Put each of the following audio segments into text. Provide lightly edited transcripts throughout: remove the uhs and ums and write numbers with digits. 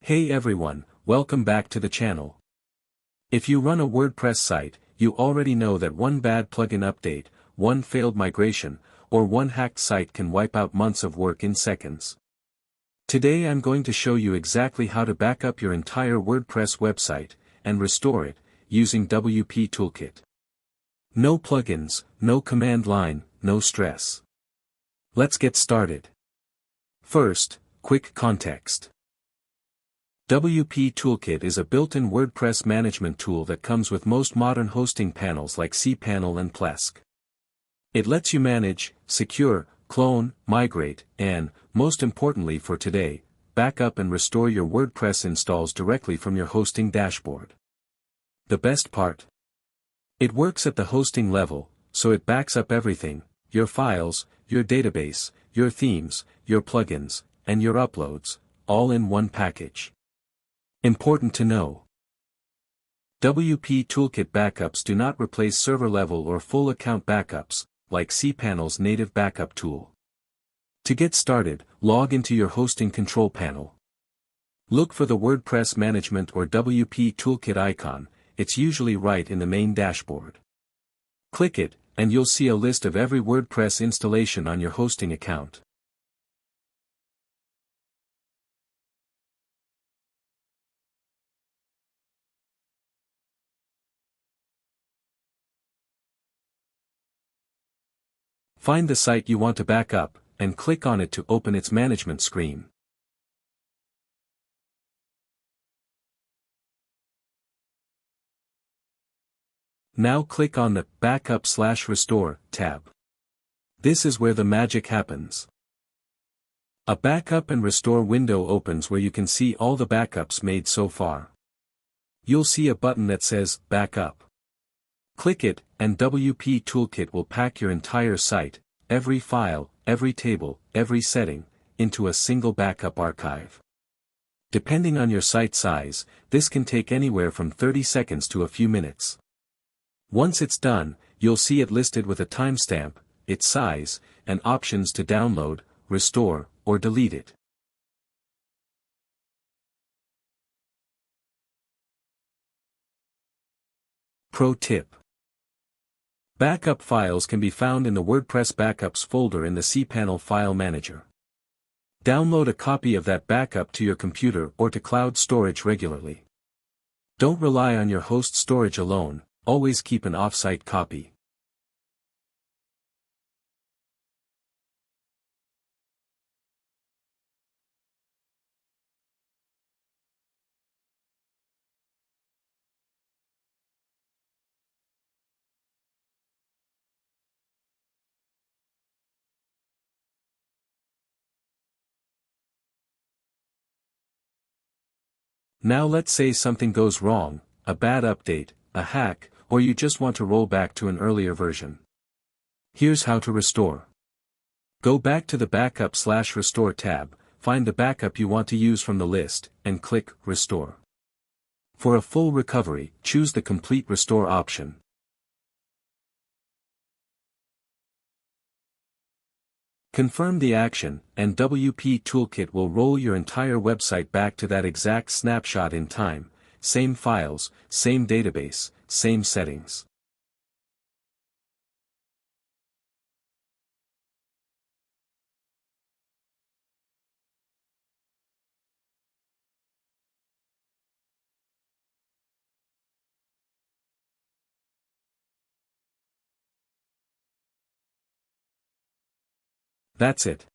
Hey everyone, welcome back to the channel. If you run a WordPress site, you already know that one bad plugin update, one failed migration, or one hacked site can wipe out months of work in seconds. Today I'm going to show you exactly how to back up your entire WordPress website, and restore it, using WP Toolkit. No plugins, no command line, no stress. Let's get started. First, quick context. WP Toolkit is a built-in WordPress management tool that comes with most modern hosting panels like cPanel and Plesk. It lets you manage, secure, clone, migrate, and, most importantly for today, back up and restore your WordPress installs directly from your hosting dashboard. The best part? It works at the hosting level, so it backs up everything: your files, your database, your themes, your plugins, and your uploads, all in one package. Important to know. WP Toolkit backups do not replace server-level or full account backups, like cPanel's native backup tool. To get started, log into your hosting control panel. Look for the WordPress Management or WP Toolkit icon. It's usually right in the main dashboard. Click it, and you'll see a list of every WordPress installation on your hosting account. Find the site you want to back up, and click on it to open its management screen. Now click on the Backup/Restore tab. This is where the magic happens. A Backup and Restore window opens where you can see all the backups made so far. You'll see a button that says Backup. Click it, and WP Toolkit will pack your entire site, every file, every table, every setting, into a single backup archive. Depending on your site size, this can take anywhere from 30 seconds to a few minutes. Once it's done, you'll see it listed with a timestamp, its size, and options to download, restore, or delete it. Pro tip. Backup files can be found in the WordPress Backups folder in the cPanel file manager. Download a copy of that backup to your computer or to cloud storage regularly. Don't rely on your host storage alone, always keep an off-site copy. Now let's say something goes wrong, a bad update, a hack, or you just want to roll back to an earlier version. Here's how to restore. Go back to the Backup/Restore tab, find the backup you want to use from the list, and click Restore. For a full recovery, choose the Complete Restore option. Confirm the action, and WP Toolkit will roll your entire website back to that exact snapshot in time, same files, same database, same settings. That's it.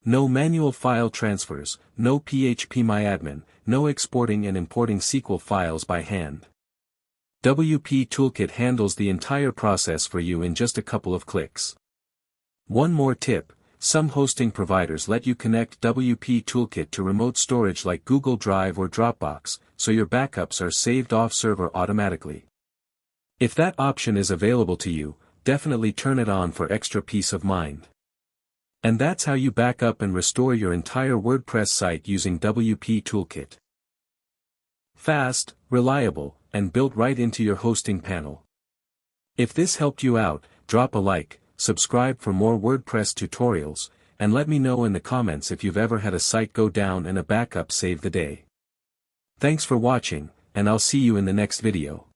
No manual file transfers, no phpMyAdmin, no exporting and importing SQL files by hand. WP Toolkit handles the entire process for you in just a couple of clicks. One more tip: some hosting providers let you connect WP Toolkit to remote storage like Google Drive or Dropbox, so your backups are saved off-server automatically. If that option is available to you, definitely turn it on for extra peace of mind. And that's how you back up and restore your entire WordPress site using WP Toolkit. Fast, reliable, and built right into your hosting panel. If this helped you out, drop a like, subscribe for more WordPress tutorials, and let me know in the comments if you've ever had a site go down and a backup saved the day. Thanks for watching, and I'll see you in the next video.